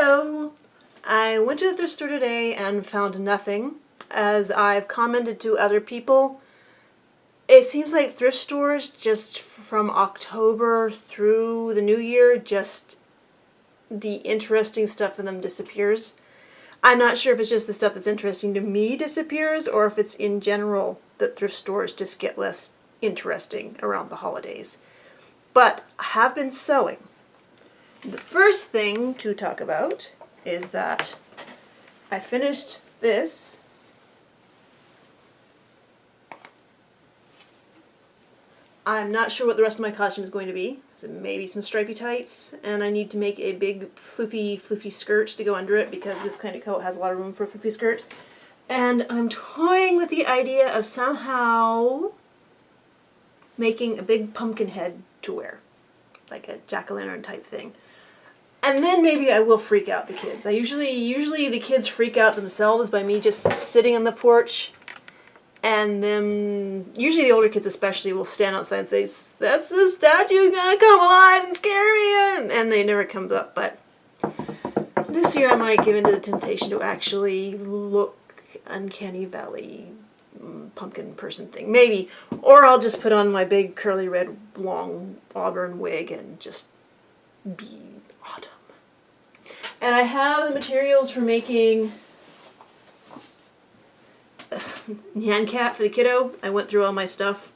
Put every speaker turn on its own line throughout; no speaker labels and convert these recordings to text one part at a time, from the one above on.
Hello! I went to the thrift store today and found nothing. As I've commented to other people, it seems like thrift stores just from October through the new year, just the interesting stuff in them disappears. I'm not sure if it's just the stuff that's interesting to me disappears or if it's in general that thrift stores just get less interesting around the holidays. But I have been sewing. The first thing to talk about is that I finished this. I'm not sure what the rest of my costume is going to be. So maybe some stripy tights, and I need to make a big floofy skirt to go under it because this kind of coat has a lot of room for a floofy skirt. And I'm toying with the idea of somehow making a big pumpkin head to wear, like a jack-o'-lantern type thing. And then maybe I will freak out the kids. Usually the kids freak out themselves by me just sitting on the porch, and then usually the older kids especially will stand outside and say, "That's the statue gonna come alive and scare me," and they never comes up. But this year I might give in to the temptation to actually look uncanny valley pumpkin person thing, maybe, or I'll just put on my big curly red long auburn wig and just be autumn. And I have the materials for making a Nyan Cat for the kiddo. I went through all my stuff,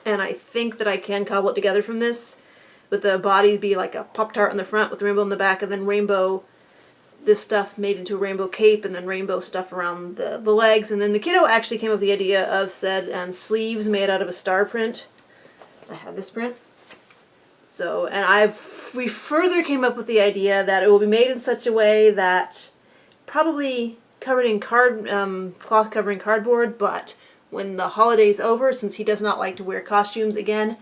and I think that I can cobble it together from this, with the body be like a Pop-Tart on the front with the rainbow on the back, and then rainbow, this stuff made into a rainbow cape, and then rainbow stuff around the legs. And then the kiddo actually came up with the idea of sleeves made out of a star print. I have this print. So, and we further came up with the idea that it will be made in such a way that probably covered in cloth covering cardboard, but when the holiday's over, since he does not like to wear costumes again,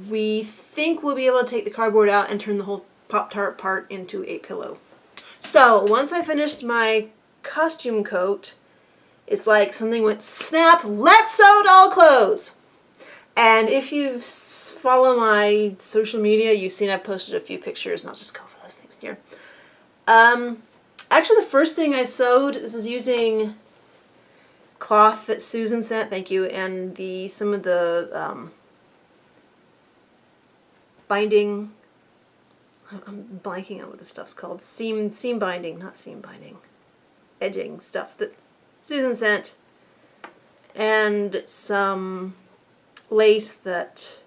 we think we'll be able to take the cardboard out and turn the whole Pop-Tart part into a pillow. So, once I finished my costume coat, it's like something went snap, let's sew doll clothes! And if you follow my social media, you've seen I've posted a few pictures, and I'll just go over those things here. Actually, the first thing I sewed, this is using cloth that Susan sent, thank you, and some of the binding, I'm blanking on what this stuff's called, seam binding, not seam binding, edging stuff that Susan sent, and some lace that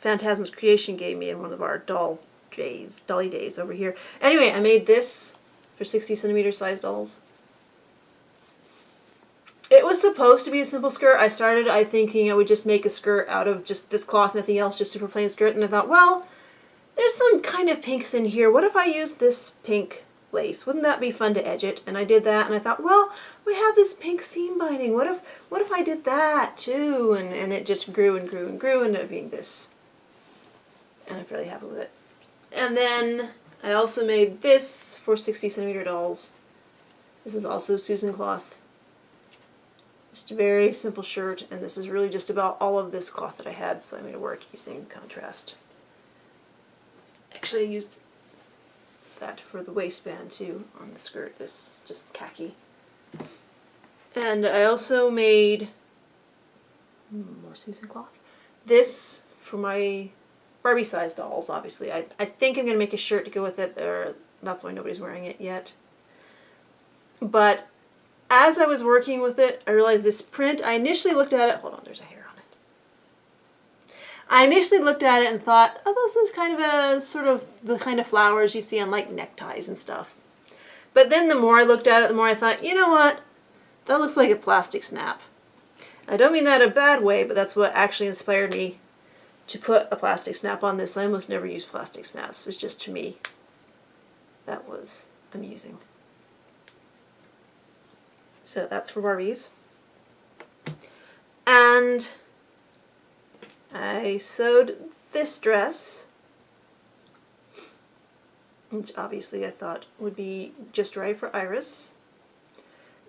Phantasm's Creation gave me in one of our dolly days over here. Anyway, I made this for 60 centimeter size dolls. It was supposed to be a simple skirt. I started thinking I would just make a skirt out of just this cloth, nothing else, just super plain skirt, and I thought, well, there's some kind of pinks in here. What if I used this pink lace? Wouldn't that be fun to edge it? And I did that, and I thought, well, we have this pink seam binding. What if I did that too? And it just grew and grew and grew, and ended up being this. And I'm fairly happy with it. And then I also made this for 60 centimeter dolls. This is also Susan cloth. Just a very simple shirt, and this is really just about all of this cloth that I had, so I made it work using contrast. Actually, I used that for the waistband too on the skirt, this just khaki. And I also made more Susan cloth. This for my Barbie size dolls, obviously. I think I'm going to make a shirt to go with it, or that's why nobody's wearing it yet. But as I was working with it, I realized this print, I initially looked at it, hold on, there's a hair on it. I initially looked at it and thought, oh, this is kind of a sort of the kind of flowers you see on like neckties and stuff. But then the more I looked at it, the more I thought, you know what? That looks like a plastic snap. I don't mean that in a bad way, but that's what actually inspired me to put a plastic snap on this. I almost never use plastic snaps. It was just, to me, that was amusing. So that's for Barbies. And I sewed this dress, which obviously I thought would be just right for Iris.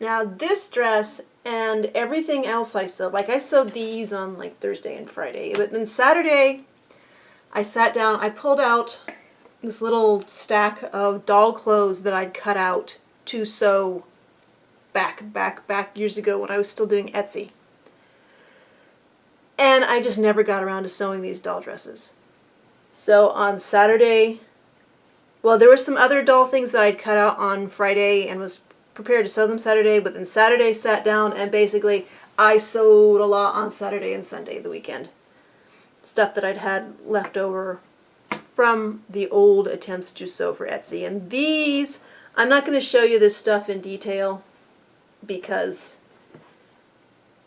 Now this dress and everything else I sewed, like I sewed these on like Thursday and Friday, but then Saturday I sat down, I pulled out this little stack of doll clothes that I'd cut out to sew back years ago when I was still doing Etsy. And I just never got around to sewing these doll dresses. So on Saturday, well, there were some other doll things that I'd cut out on Friday and was prepared to sew them Saturday, but then Saturday sat down and basically I sewed a lot on Saturday and Sunday, the weekend. Stuff that I'd had left over from the old attempts to sew for Etsy. And these, I'm not going to show you this stuff in detail because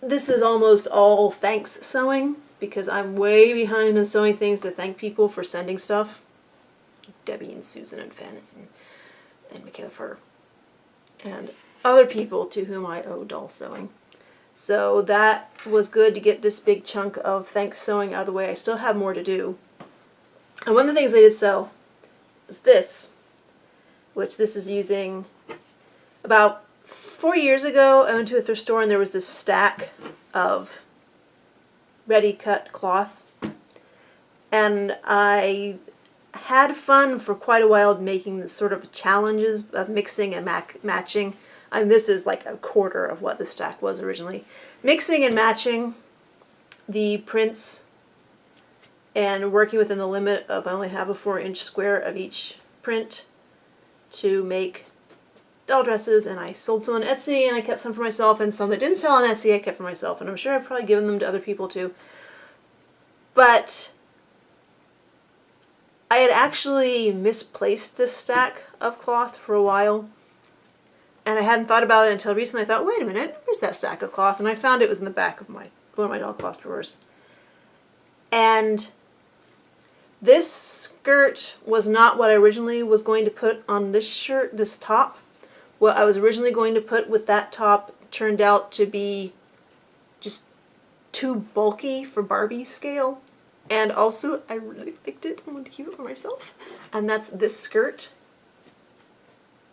this is almost all thanks sewing, because I'm way behind on sewing things to thank people for sending stuff. Debbie and Susan and Finn and Michaela Fur and other people to whom I owe doll sewing. So that was good to get this big chunk of thanks sewing out of the way. I still have more to do. And one of the things I did sew is this, which this is using about 4 years ago. I went to a thrift store and there was this stack of ready cut cloth, and I had fun for quite a while making the sort of challenges of mixing and matching. And this is like a quarter of what the stack was originally. Mixing and matching the prints and working within the limit of, I only have a 4-inch square of each print to make doll dresses. And I sold some on Etsy and I kept some for myself, and some that didn't sell on Etsy I kept for myself, and I'm sure I've probably given them to other people too. But I had actually misplaced this stack of cloth for a while, and I hadn't thought about it until recently. I thought, wait a minute, where's that stack of cloth? And I found it was in the back of one of my doll cloth drawers. And this skirt was not what I originally was going to put on this shirt, this top. What I was originally going to put with that top turned out to be just too bulky for Barbie scale. And also, I really liked it. I wanted to keep it for myself. And that's this skirt.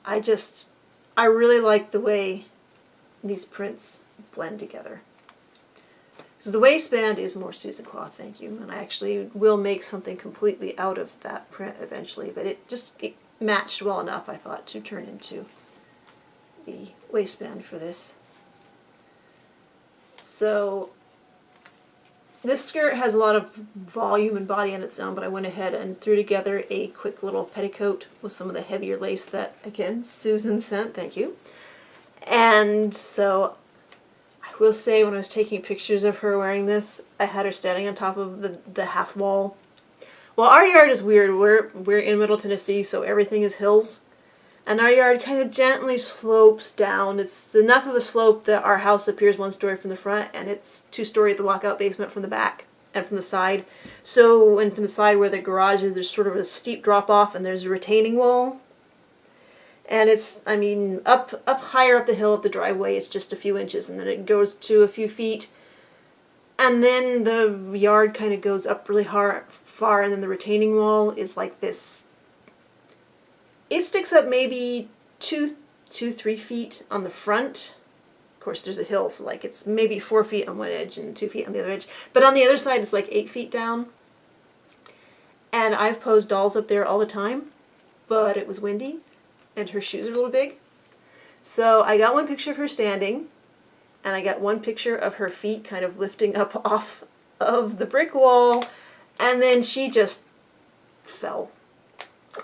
I really like the way these prints blend together. So the waistband is more Susan cloth, thank you. And I actually will make something completely out of that print eventually. But it matched well enough, I thought, to turn into the waistband for this. So this skirt has a lot of volume and body on its own, but I went ahead and threw together a quick little petticoat with some of the heavier lace that, again, Susan sent, thank you. And so I will say, when I was taking pictures of her wearing this, I had her standing on top of the half wall. Well, our yard is weird. We're in Middle Tennessee, so everything is hills. And our yard kind of gently slopes down. It's enough of a slope that our house appears one story from the front, and it's 2-story at the walkout basement from the back and from the side. So, and from the side where the garage is, there's sort of a steep drop off, and there's a retaining wall. And it's, I mean, up higher up the hill of the driveway, it's just a few inches, and then it goes to a few feet. And then the yard kind of goes up really far, and then the retaining wall is like this. It sticks up maybe 2-3 feet on the front. Of course, there's a hill, so like it's maybe 4 feet on one edge and 2 feet on the other edge. But on the other side, it's like 8 feet down. And I've posed dolls up there all the time, but it was windy, and her shoes are a little big. So I got one picture of her standing, and I got one picture of her feet kind of lifting up off of the brick wall, and then she just fell.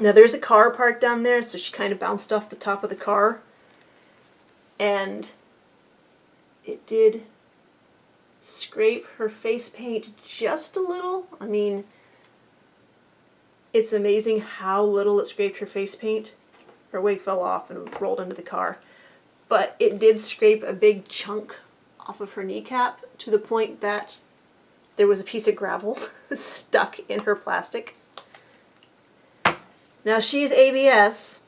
Now there's a car parked down there, so she kind of bounced off the top of the car. And it did scrape her face paint just a little. I mean, it's amazing how little it scraped her face paint. Her wig fell off and rolled into the car. But it did scrape a big chunk off of her kneecap to the point that there was a piece of gravel stuck in her plastic. Now she's ABS.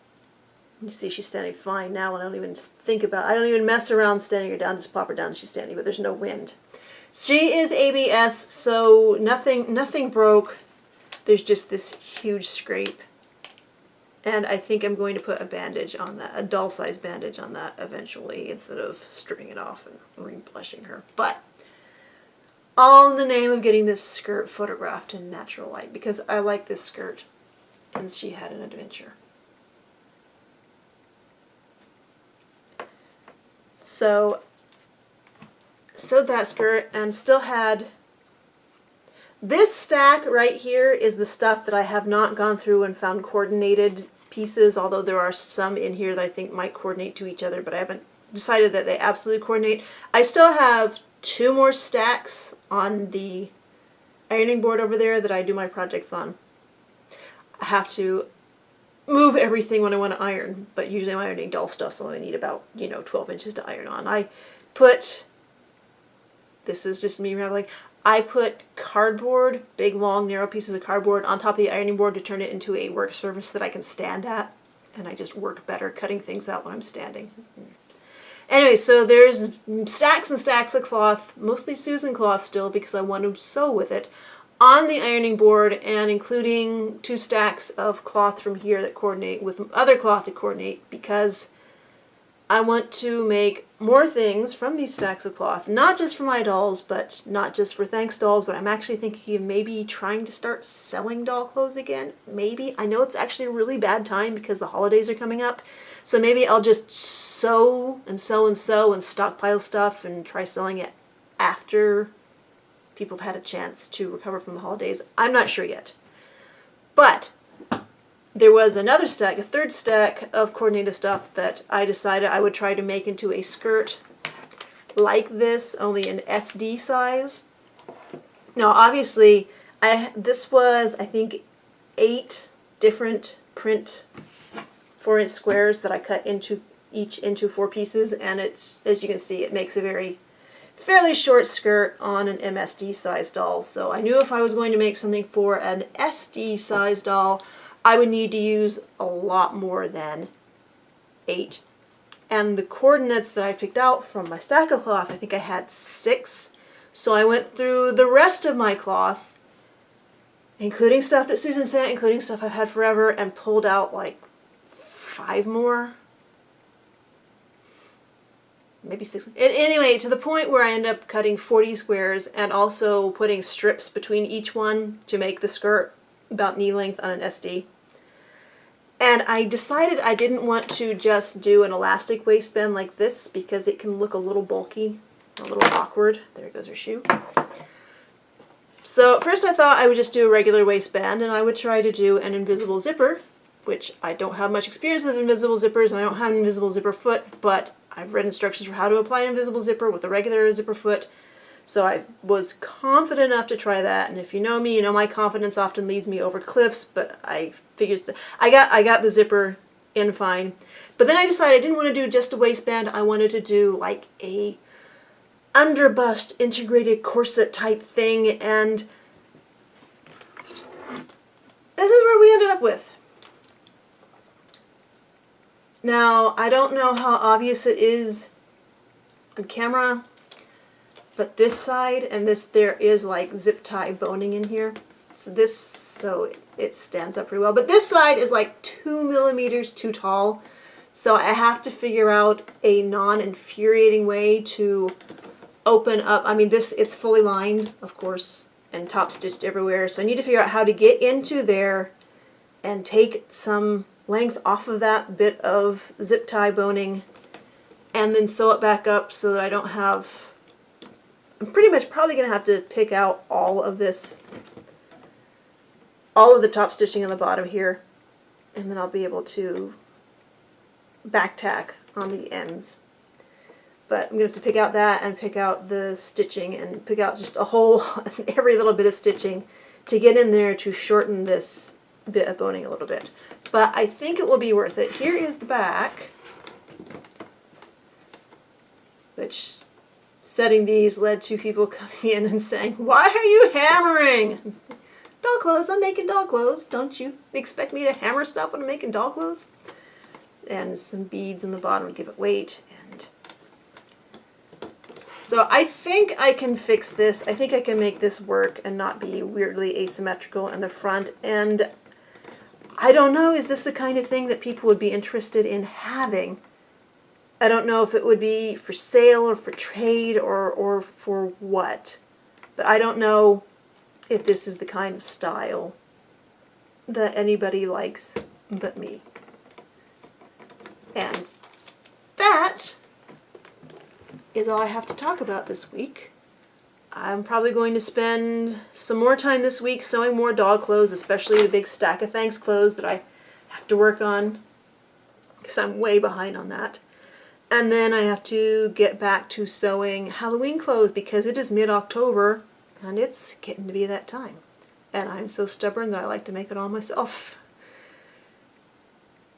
You see she's standing fine now, and I don't even mess around standing her down, just pop her down and she's standing, but there's no wind. She is ABS, so nothing broke. There's just this huge scrape. And I think I'm going to put a bandage on that, a doll-sized bandage on that eventually, instead of stripping it off and re-blushing her. But all in the name of getting this skirt photographed in natural light, because I like this skirt. and she had an adventure. So sewed that skirt and still had this stack right here is the stuff that I have not gone through and found coordinated pieces, although there are some in here that I think might coordinate to each other, but I haven't decided that they absolutely coordinate. I still have 2 more stacks on the ironing board over there that I do my projects on. I have to move everything when I want to iron, but usually I'm ironing dull stuff, so I need about, 12 inches to iron on. This is just me rambling, I put cardboard, big, long, narrow pieces of cardboard on top of the ironing board to turn it into a work surface that I can stand at, and I just work better cutting things out when I'm standing. Anyway, so there's stacks and stacks of cloth, mostly Susan cloth still because I want to sew with it, on the ironing board, and including 2 stacks of cloth from here that coordinate with other cloth that coordinate, because I want to make more things from these stacks of cloth, not just for my dolls, but not just for thanks dolls, but I'm actually thinking of maybe trying to start selling doll clothes again. Maybe. I know it's actually a really bad time because the holidays are coming up, so maybe I'll just sew and sew and sew and stockpile stuff and try selling it after people have had a chance to recover from the holidays. I'm not sure yet. But there was another stack, a 3rd stack of coordinated stuff that I decided I would try to make into a skirt like this, only an SD size. Now, obviously, this was, I think, 8 different print 4-inch squares that I cut each into 4 pieces, and it's, as you can see, it makes a fairly short skirt on an MSD size doll. So I knew if I was going to make something for an SD size doll, I would need to use a lot more than 8. And the coordinates that I picked out from my stack of cloth, I think I had 6. So I went through the rest of my cloth, including stuff that Susan sent, including stuff I've had forever, and pulled out like 5 more. Maybe 6. Anyway, to the point where I end up cutting 40 squares and also putting strips between each one to make the skirt about knee length on an SD. And I decided I didn't want to just do an elastic waistband like this because it can look a little bulky, a little awkward. There goes her shoe. So at first I thought I would just do a regular waistband and I would try to do an invisible zipper, which I don't have much experience with invisible zippers and I don't have an invisible zipper foot, but I've read instructions for how to apply an invisible zipper with a regular zipper foot. So I was confident enough to try that, and if you know me, you know my confidence often leads me over cliffs, but I figured I got the zipper in fine. But then I decided I didn't want to do just a waistband, I wanted to do like a underbust integrated corset type thing, and this is where we ended up with. Now, I don't know how obvious it is on camera, but this side and this, there is like zip tie boning in here. So it stands up pretty well. But this side is like 2 millimeters too tall. So I have to figure out a non-infuriating way to open up. I mean, it's fully lined, of course, and top stitched everywhere. So I need to figure out how to get into there and take some length off of that bit of zip tie boning and then sew it back up so that I don't have... I'm pretty much probably going to have to pick out all of this, all of the top stitching on the bottom here, and then I'll be able to back tack on the ends. But I'm going to have to pick out that and pick out the stitching and pick out just a whole, every little bit of stitching to get in there to shorten this bit of boning a little bit. But I think it will be worth it. Here is the back, which... setting these led to people coming in and saying, "Why are you hammering?" Doll clothes, I'm making doll clothes. Don't you expect me to hammer stuff when I'm making doll clothes? And some beads in the bottom to give it weight. And so I think I can fix this. I think I can make this work and not be weirdly asymmetrical in the front. And I don't know, is this the kind of thing that people would be interested in having? I don't know if it would be for sale or for trade or for what. But I don't know if this is the kind of style that anybody likes but me. And that is all I have to talk about this week. I'm probably going to spend some more time this week sewing more dog clothes, especially the big stack of Thanks clothes that I have to work on, because I'm way behind on that. And then I have to get back to sewing Halloween clothes because it is mid-October and it's getting to be that time. And I'm so stubborn that I like to make it all myself.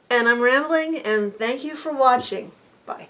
And I'm rambling, and thank you for watching. Bye.